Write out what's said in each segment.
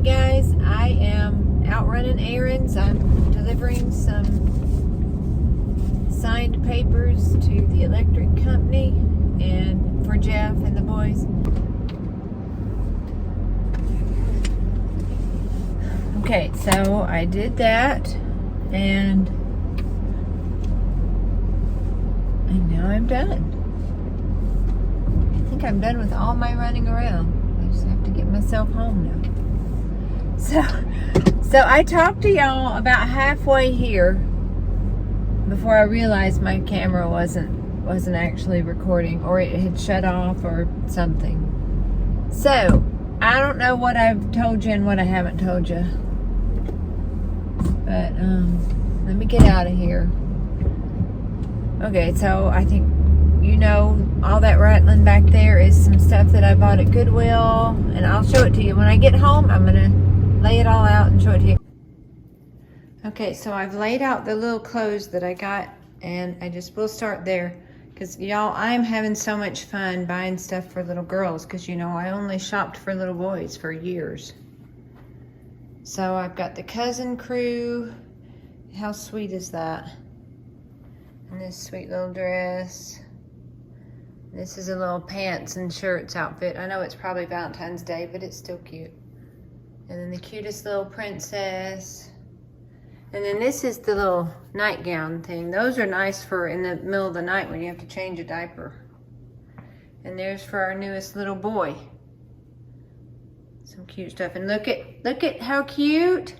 guys, I am out running errands. I'm delivering some signed papers to the electric company and for Jeff and the boys. Okay, so I did that and now I'm done. I think I'm done with all my running around. I just have to get myself home now. So I talked to y'all about halfway here before I realized my camera wasn't actually recording, or it had shut off or something. So I don't know what I've told you and what I haven't told you, but let me get out of here. Okay, so I think you know all that rattling back there is some stuff that I bought at Goodwill, and I'll show it to you when I get home. I'm gonna lay it all out and show it to you. Okay, so I've laid out the little clothes that I got, and we'll start there because y'all, I'm having so much fun buying stuff for little girls because you know I only shopped for little boys for years. So I've got the Cousin Crew. How sweet is that? And this sweet little dress. This is a little pants and shirts outfit. I know it's probably Valentine's Day, but it's still cute. And then the cutest little princess. And then this is the little nightgown thing. Those are nice for in the middle of the night when you have to change a diaper. And there's for our newest little boy. Some cute stuff. And look at how cute.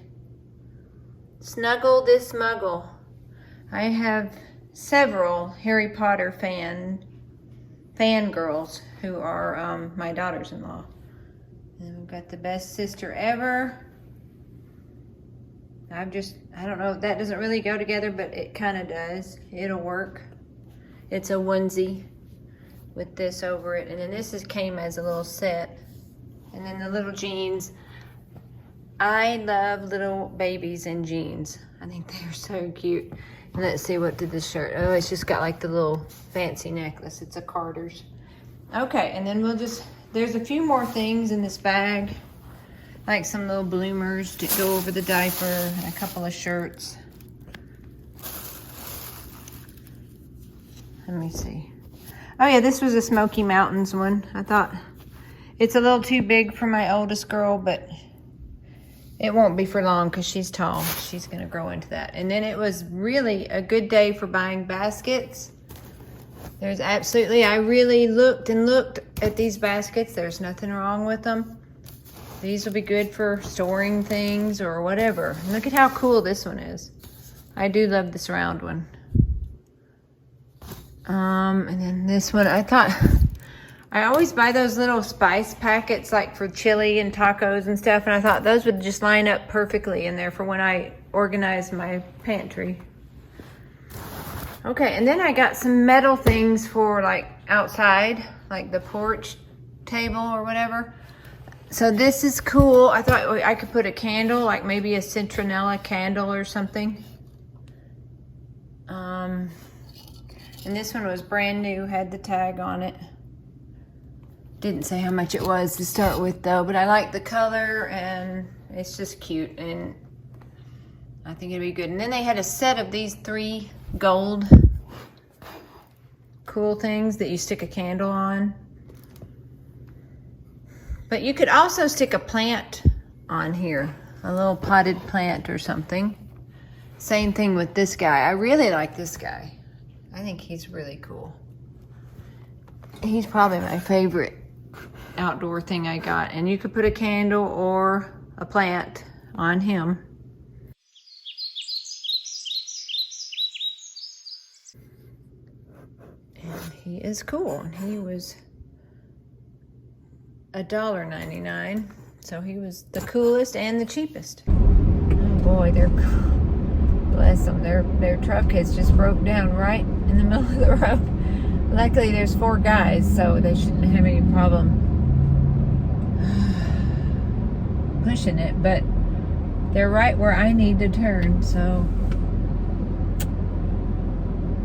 Snuggle this muggle. I have several Harry Potter fangirls who are my daughters-in-law. And we've got the best sister ever. I don't know, that doesn't really go together, but it kind of does. It'll work. It's a onesie with this over it. And then this came as a little set. And then the little jeans. I love little babies in jeans. I think they're so cute. And let's see, what did this shirt? Oh, it's just got like the little fancy necklace. It's a Carter's. Okay, and then there's a few more things in this bag. Like some little bloomers to go over the diaper, and a couple of shirts. Let me see. Oh yeah, this was a Smoky Mountains one. I thought it's a little too big for my oldest girl, but it won't be for long because she's tall. She's gonna grow into that. And then it was really a good day for buying baskets. I really looked and looked at these baskets. There's nothing wrong with them. These will be good for storing things or whatever. Look at how cool this one is. I do love this round one. And then this one, I always buy those little spice packets like for chili and tacos and stuff, and I thought those would just line up perfectly in there for when I organize my pantry. Okay, and then I got some metal things for like outside, like the porch table or whatever. So this is cool. I thought I could put a candle, like maybe a citronella candle or something. And this one was brand new, had the tag on it. Didn't say how much it was to start with though, but I like the color and it's just cute and I think it'd be good. And then they had a set of these 3 gold cool things that you stick a candle on. But you could also stick a plant on here, a little potted plant or something. Same thing with this guy. I really like this guy. I think he's really cool. He's probably my favorite outdoor thing I got. And you could put a candle or a plant on him. And he is cool. And he was $1.99, so he was the coolest and the cheapest. Oh boy, bless them. Their truck has just broke down right in the middle of the road. Luckily, there's 4 guys, so they shouldn't have any problem pushing it. But they're right where I need to turn, so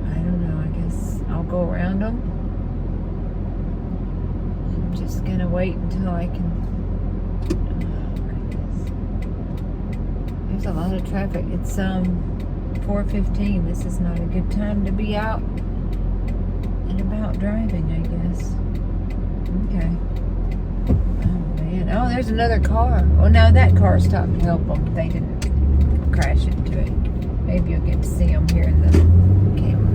I don't know. I guess I'll go around them. I'm just gonna wait until I can. Oh, goodness. There's a lot of traffic. It's 4:15. This is not a good time to be out and about driving, I guess. Okay. Oh man. Oh, there's another car. Oh, no, that car stopped to help them. They didn't crash into it. Maybe you'll get to see them here in the camera.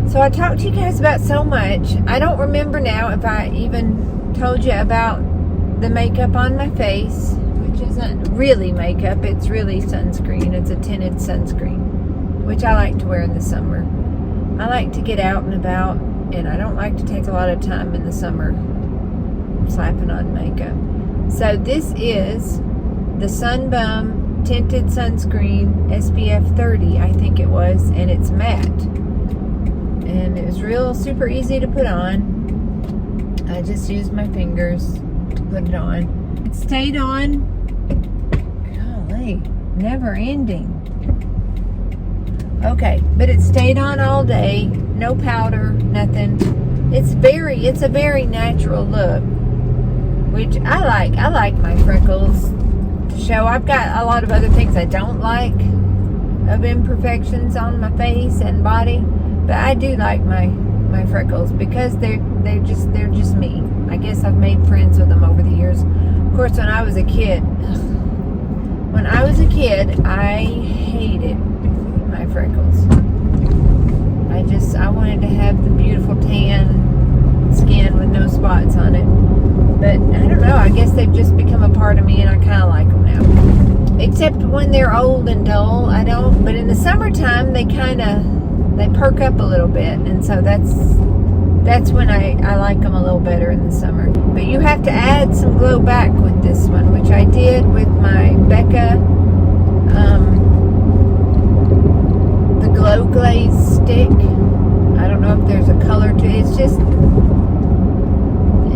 So I talked to you guys about so much. I don't remember now if I even told you about the makeup on my face, which isn't really makeup. It's really sunscreen. It's a tinted sunscreen, which I like to wear in the summer. I like to get out and about, and I don't like to take a lot of time in the summer slapping on makeup. So this is the Sunbum tinted sunscreen SPF 30, I think it was, and it's matte. And it was real super easy to put on. I just used my fingers to put it on. It stayed on, golly, never ending. Okay, but it stayed on all day, no powder, nothing. It's a very natural look, which I like. I like my freckles to show. I've got a lot of other things I don't like of imperfections on my face and body, but I do like my freckles because they're just me. I guess I've made friends with them over the years. Of course, when I was a kid, I hated my freckles. I wanted to have the beautiful tan skin with no spots on it. But I don't know, I guess they've just become a part of me and I kind of like them now. Except when they're old and dull, I don't. But in the summertime, they perk up a little bit. And so that's when I like them a little better in the summer. But you have to add some glow back with this one, which I did with my Becca, the Glow Glaze stick. I don't know if there's a color to it.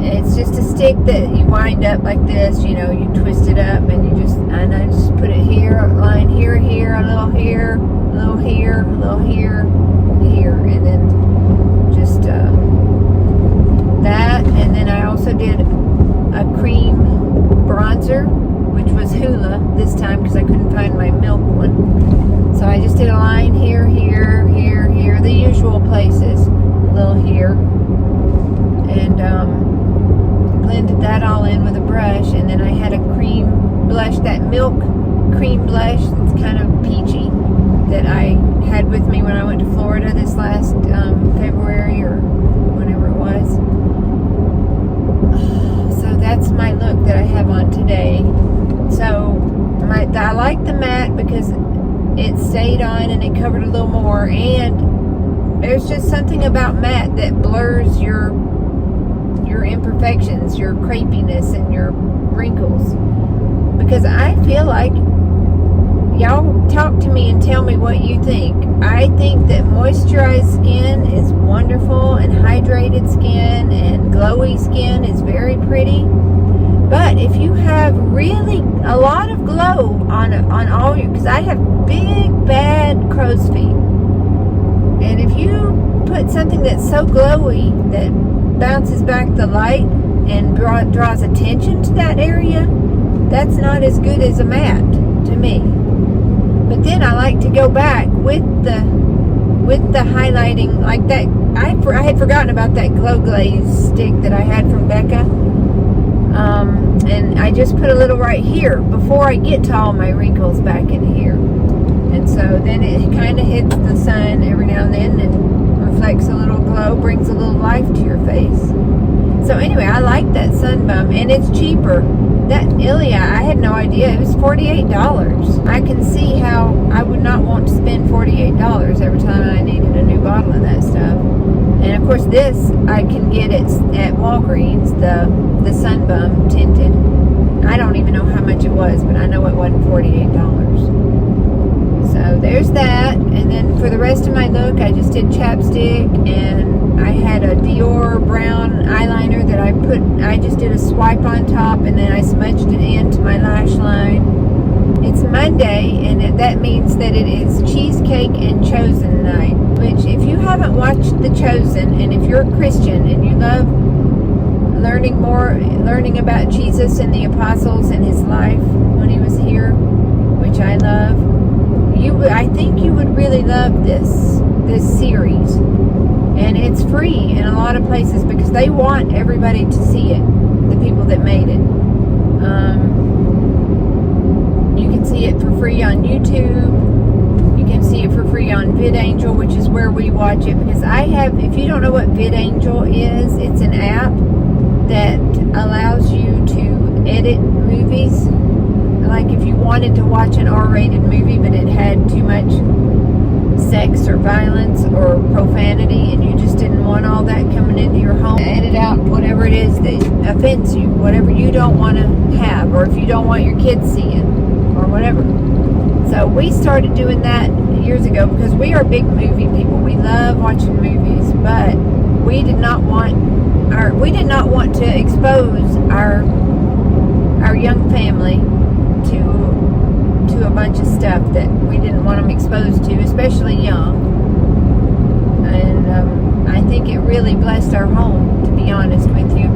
It's just a stick that you wind up like this, you twist it up and I just put it here, a line here, a little here, a little here, a little here, and then just that. And then I also did a cream bronzer, which was Hoola this time because I couldn't find my milk one. So I just did a line here, the usual places, a little here, and blended that all in with a brush. And then I had a cream blush, that milk cream blush that's kind of peachy, that I had with me when I went to Florida this last February or whenever it was. So that's my look that I have on today. So I like the matte because it stayed on and it covered a little more, and there's just something about matte that blurs your imperfections, your crepiness, and your wrinkles. Because I feel like, y'all talk to me and tell me what you think. I think that moisturized skin is wonderful, and hydrated skin and glowy skin is very pretty. But if you have really a lot of glow on all your, because I have big bad crow's feet, and if you put something that's so glowy that bounces back the light and draws attention to that area, that's not as good as a matte to me. But then I like to go back with the highlighting like that. I had forgotten about that Glow Glaze stick that I had from Becca. And I just put a little right here before I get to all my wrinkles back in here. And so then it kind of hits the sun every now and then and reflects a little glow, brings a little life to your face. So anyway, I like that Sunbum, and it's cheaper. That Ilia, I had no idea. It was $48. I can see how I would not want to spend $48 every time I needed a new bottle of that stuff. And of course this I can get at Walgreens, the Sunbum tinted. I don't even know how much it was, but I know it wasn't $48. So there's that. And then for the rest of my look, I just did chapstick, and I had a Dior brown eyeliner that I just did a swipe on top, and then I smudged it into my lash line. It's Monday, and that means that it is Cheesecake and Chosen night, which if you haven't watched The Chosen, and if you're a Christian and you love learning about Jesus and the apostles and his life when he was here, which I love. I think you would really love this series, and it's free in a lot of places because they want everybody to see it. The people that made it, you can see it for free on YouTube. You can see it for free on VidAngel, which is where we watch it. Because if you don't know what VidAngel is, it's an app that allows you to edit movies. Like if you wanted to watch an R-rated movie, but it had too much sex or violence or profanity, and you just didn't want all that coming into your home, edit out whatever it is that offends you, whatever you don't want to have, or if you don't want your kids seeing, or whatever. So we started doing that years ago because we are big movie people. We love watching movies, but we did not want to expose our young family to a bunch of stuff that we didn't want them exposed to, especially young. And I think it really blessed our home, to be honest with you.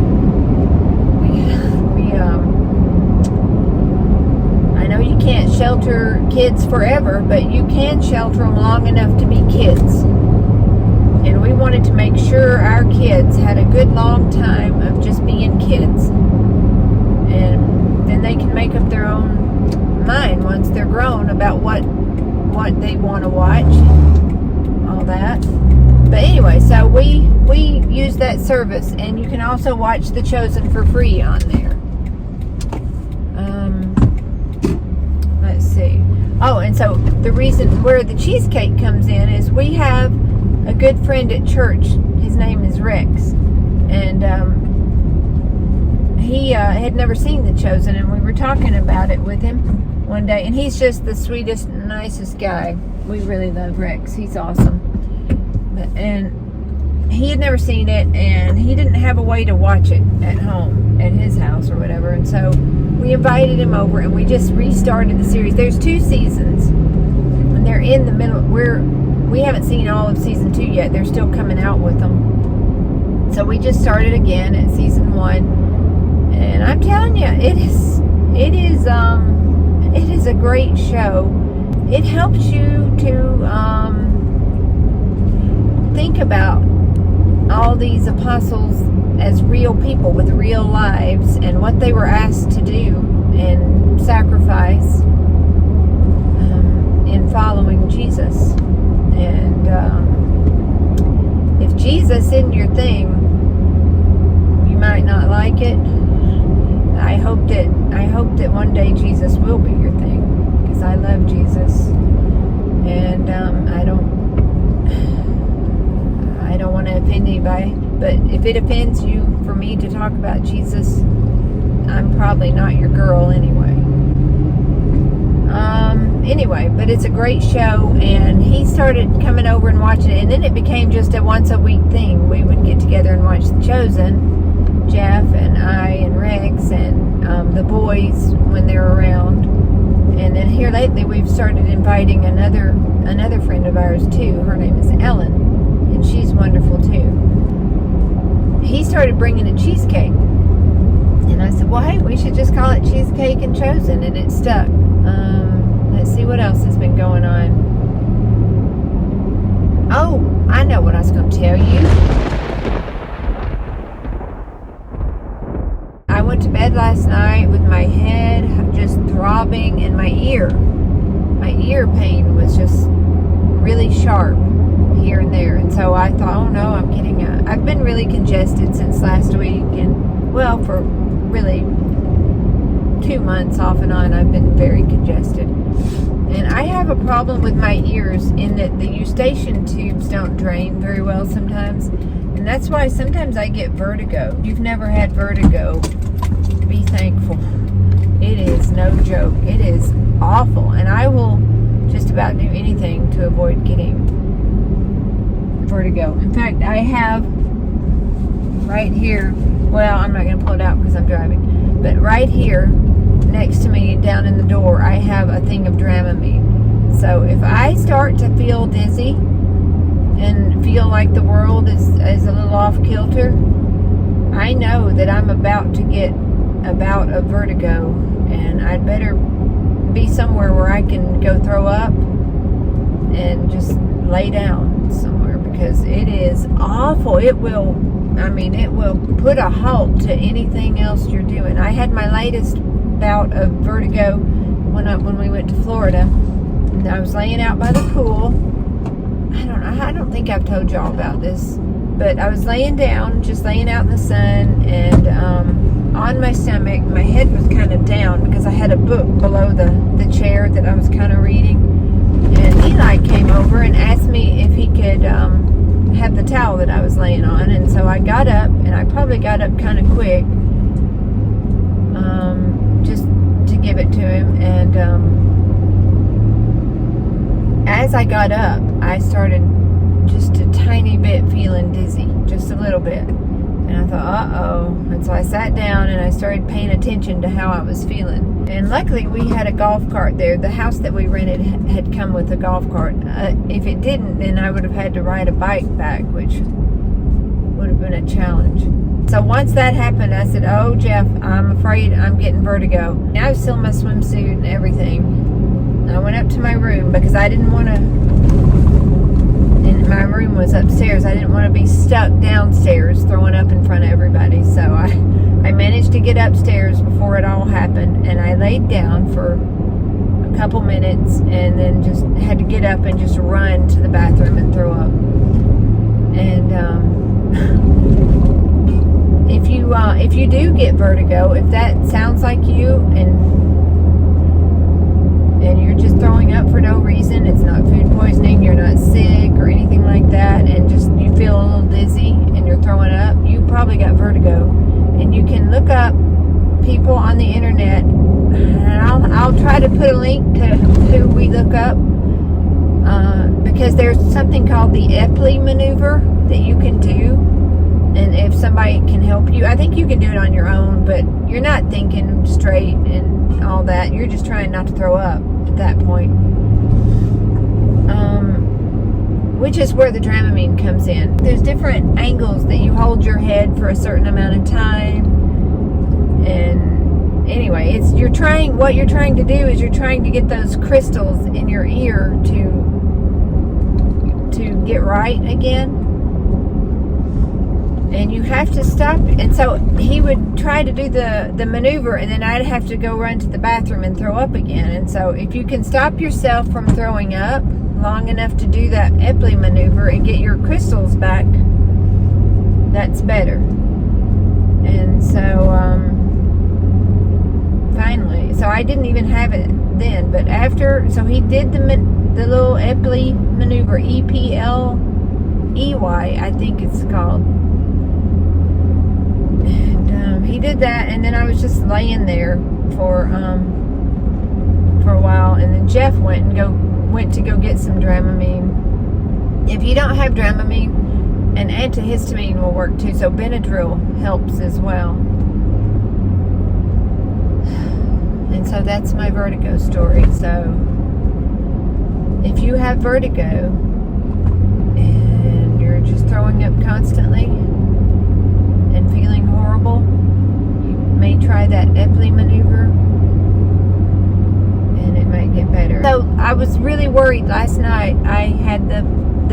I know you can't shelter kids forever, but you can shelter them long enough to be kids. And we wanted to make sure our kids had a good long time of just being kids. And then they can make up their own mind once they're grown about what they want to watch, all that. But anyway, so we use that service, and you can also watch The Chosen for free on there. Let's see. Oh, and so the reason where the cheesecake comes in is we have a good friend at church. His name is Rex, and he had never seen The Chosen, and we were talking about it with him one day, and he's just the sweetest, nicest guy. We really love Rex. He's awesome. And he had never seen it, and he didn't have a way to watch it at home, at his house or whatever, and so we invited him over, and we just restarted the series. There's 2 seasons, and they're in the middle. We haven't seen all of season 2 yet. They're still coming out with them. So we just started again at season 1, and I'm telling you, it is a great show. It helps you to think about all these apostles as real people with real lives and what they were asked to do and sacrifice in following Jesus. And if Jesus isn't your thing, you might not like it. I hope that one day Jesus will be your thing, because I love Jesus, and I don't want to offend anybody. But if it offends you for me to talk about Jesus, I'm probably not your girl anyway. Anyway, but it's a great show, and he started coming over and watching it, and then it became just a once a week thing. We would get together and watch The Chosen, Jeff and I and Rex and the boys when they're around. And then here lately we've started inviting another friend of ours too. Her name is Ellen, and she's wonderful too. He started bringing a cheesecake, and I said, well, hey, we should just call it Cheesecake and Chosen, and it stuck. Let's see what else has been going on. Oh, I know what I was going to tell you. I went to bed last night with my head just throbbing, and my ear pain was just really sharp here and there. And so I thought, oh no, I've been really congested since last week, and well, for really 2 months off and on, I've been very congested. And I have a problem with my ears in that the eustachian tubes don't drain very well sometimes. And that's why sometimes I get vertigo. If you've never had vertigo, be thankful. It is no joke. It is awful. And I will just about do anything to avoid getting vertigo. In fact, I have right here, well, I'm not going to pull it out because I'm driving, but right here next to me down in the door, I have a thing of Dramamine. So if I start to feel dizzy and feel like the world is a little off kilter, I know that I'm about to get a bout of vertigo, and I'd better be somewhere where I can go throw up and just lay down somewhere, because it is awful. It will put a halt to anything else you're doing. I had my latest bout of vertigo when we went to Florida, and I was laying out by the pool. I don't think I've told y'all about this, but I was laying down, just laying out in the sun, and on my stomach, my head was kind of down because I had a book below the chair that I was kind of reading. And Eli came over and asked me if he could have the towel that I was laying on. And so I got up, and I probably got up kind of quick, just to give it to him. And as I got up, I started just a tiny bit feeling dizzy, just a little bit. And I thought, uh-oh. And so I sat down and I started paying attention to how I was feeling. And luckily we had a golf cart there. The house that we rented had come with a golf cart. If it didn't, then I would have had to ride a bike back, which would have been a challenge. So once that happened, I said, oh, Jeff, I'm afraid I'm getting vertigo. I was still in my swimsuit and everything. I went up to my room because I didn't want to, and my room was upstairs. I didn't want to be stuck downstairs throwing up in front of everybody. So I managed to get upstairs before it all happened, and I laid down for a couple minutes and then just had to get up and just run to the bathroom and throw up. And if you do get vertigo, if that sounds like you, and you're just throwing up for no reason, it's not food poisoning, you're not sick or anything like that, and just you feel a little dizzy and you're throwing up, you probably got vertigo. And you can look up people on the internet, and I'll try to put a link to who we look up, because there's something called the Epley maneuver that you can do. And if somebody can help you, I think you can do it on your own, but you're not thinking straight and all that. You're just trying not to throw up at that point. Which is where the Dramamine comes in. There's different angles that you hold your head for a certain amount of time. And anyway, what you're trying to do is you're trying to get those crystals in your ear to get right again. And you have to stop. And so he would try to do the maneuver, and then I'd have to go run to the bathroom and throw up again. And so if you can stop yourself from throwing up long enough to do that Epley maneuver and get your crystals back, that's better. And so finally, so I didn't even have it then, but after, so he did the little Epley maneuver, EPLEY, I think it's called. And he did that, and then I was just laying there for a while, and then Jeff went to go get some Dramamine. If you don't have Dramamine, an antihistamine will work too, so Benadryl helps as well. And so that's my vertigo story. So if you have vertigo and you're just throwing up constantly and feeling horrible, you may try that Epley maneuver, and it might get better. So I was really worried last night. I had the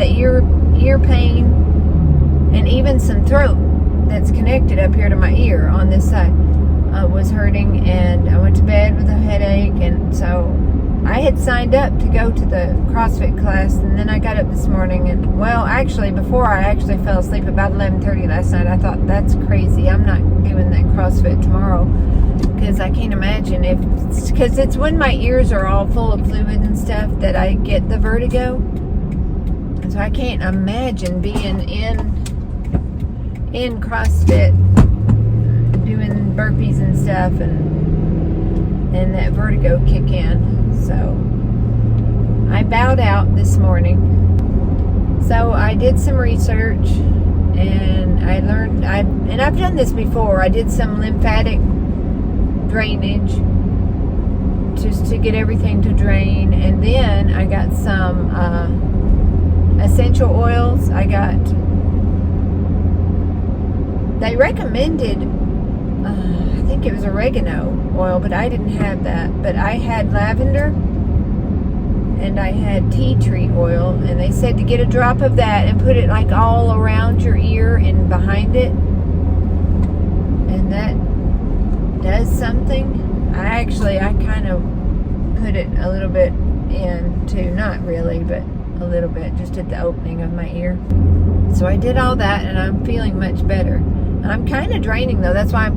ear pain and even some throat that's connected up here to my ear on this side was hurting, and I went to bed with a headache. And so I had signed up to go to the CrossFit class, and then I got up this morning, and well, actually before I actually fell asleep about 11:30 last night, I thought, that's crazy, I'm not doing that CrossFit tomorrow, because I can't imagine because it's when my ears are all full of fluid and stuff that I get the vertigo. And so I can't imagine being in CrossFit doing burpees and stuff and that vertigo kick in. So I bowed out this morning. So I did some research, and I learned, and I've done this before. I did some lymphatic drainage just to get everything to drain, and then I got some essential oils. I got they recommended, I think it was oregano oil, but I didn't have that. But I had lavender and I had tea tree oil, and they said to get a drop of that and put it like all around your ear and behind it, and that does something. I kind of put it a little bit in too, not really, but a little bit, just at the opening of my ear. So I did all that, and I'm feeling much better. I'm kind of draining though. That's why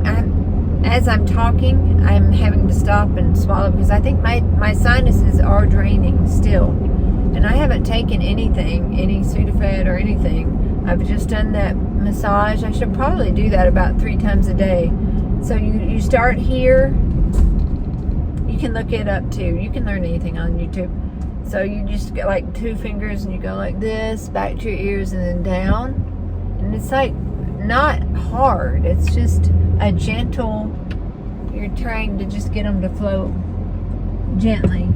as I'm talking, I'm having to stop and swallow, because I think my sinuses are draining still. And I haven't taken anything, any Sudafed or anything. I've just done that massage. I should probably do that about 3 times a day. So you start here. You can look it up too. You can learn anything on YouTube. So you just get like 2 fingers and you go like this, back to your ears and then down. And it's like not hard. It's just a gentle, you're trying to just get them to flow gently.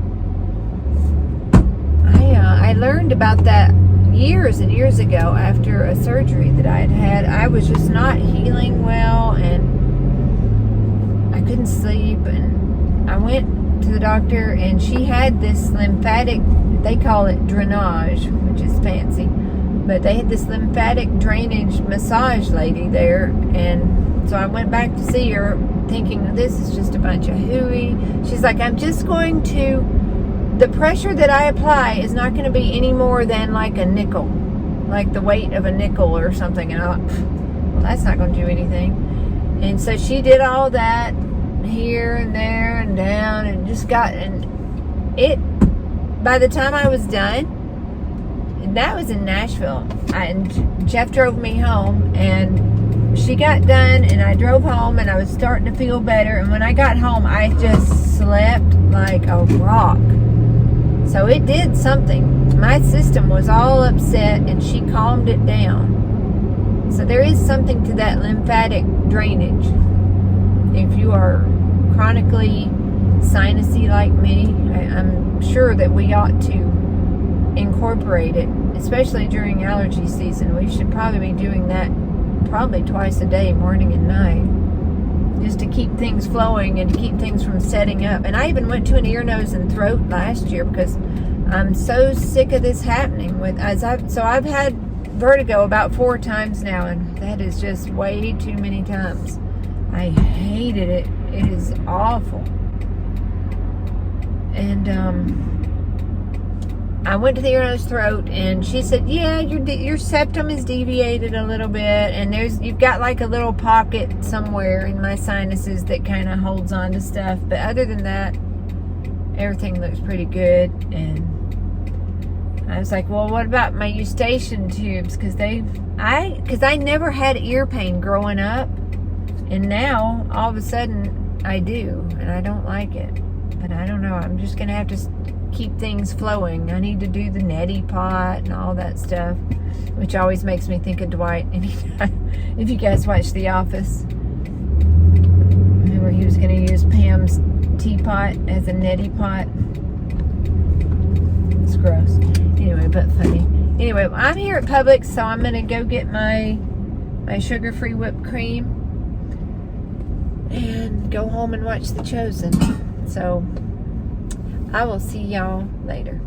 I learned about that years and years ago after a surgery that I had. I was just not healing well, and I couldn't sleep, and I went to the doctor, and she had this lymphatic, they call it drainage, which is fancy, but they had this lymphatic drainage massage lady there, and so I went back to see her thinking, this is just a bunch of hooey. She's like, the pressure that I apply is not going to be any more than like a nickel, like the weight of a nickel or something. And I thought, well, that's not going to do anything. And so she did all that here and there and down, and just by the time I was done, and that was in Nashville, and Jeff drove me home, and she got done, and I drove home, and I was starting to feel better. And when I got home, I just slept like a rock. So it did something. My system was all upset, and she calmed it down. So there is something to that lymphatic drainage. If you are chronically sinusy like me, I'm sure that we ought to incorporate it, especially during allergy season. We should probably be doing that probably twice a day, morning and night, just to keep things flowing and to keep things from setting up. And I even went to an ear, nose, and throat last year because I'm so sick of this happening. I've had vertigo about 4 times now, and that is just way too many times. I hated it. It is awful. And I went to the ear, nose, throat, and she said, yeah, your septum is deviated a little bit, and you've got like a little pocket somewhere in my sinuses that kind of holds on to stuff. But other than that, everything looks pretty good. And I was like, well, what about my eustachian tubes? Because I never had ear pain growing up, and now all of a sudden I do, and I don't like it. But I don't know. I'm just gonna have to keep things flowing. I need to do the neti pot and all that stuff, which always makes me think of Dwight anytime. If you guys watch The Office, remember he was going to use Pam's teapot as a neti pot. It's gross. Anyway, but funny. Anyway, I'm here at Publix, so I'm going to go get my sugar-free whipped cream and go home and watch The Chosen. So I will see y'all later.